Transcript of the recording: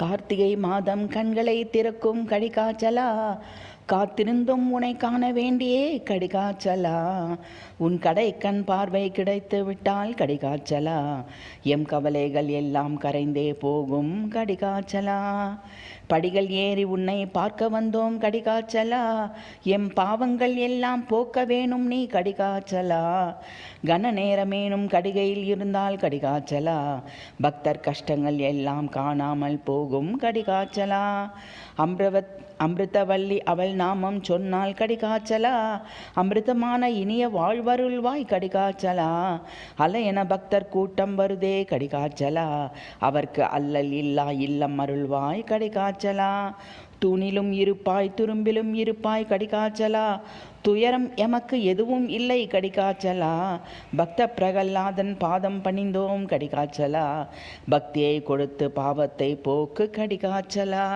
கார்த்திகை மாதம் கண்களை திறக்கும் கடிகாச்சலா, காத்திருந்தும் உனை காண வேண்டியே கடிகாச்சலா. உன் கடை கண் பார்வை கிடைத்து விட்டால் கடிகாச்சலா, எம் கவலைகள் எல்லாம் கரைந்தே போகும் கடிகாச்சலா. படிகள் ஏறி உன்னை பார்க்க வந்தோம் கடிகாச்சலா, எம் பாவங்கள் எல்லாம் போக்க வேணும் நீ கடிகாச்சலா. கன நேரமேனும் கடிகையில் இருந்தால் கடிகாச்சலா, பக்தர் கஷ்டங்கள் எல்லாம் காணாமல் போகும் கடிகாச்சலா. அமிர்தவல்லி அவள் நாமம் சொன்னால் கடிகாச்சலா, அமிர்தமான இனிய வாழ்வருள்வாய் கடிகாச்சலா. அலையென பக்தர் கூட்டம் வருதே கடிகாச்சலா, அவர்க்கு அல்லல் இல்லா இல்லம் அருள்வாய் கடிகாச்சலா. தூணிலும் இருப்பாய் துரும்பிலும் இருப்பாய் கடிகாச்சலா, துயரம் எமக்கு எதுவும் இல்லை கடிகாச்சலா. பக்த பிரகல்லாதன் பாதம் பணிந்தோம் கடிகாச்சலா, பக்தியை கொடுத்து பாவத்தை போக்கு கடிகாச்சலா.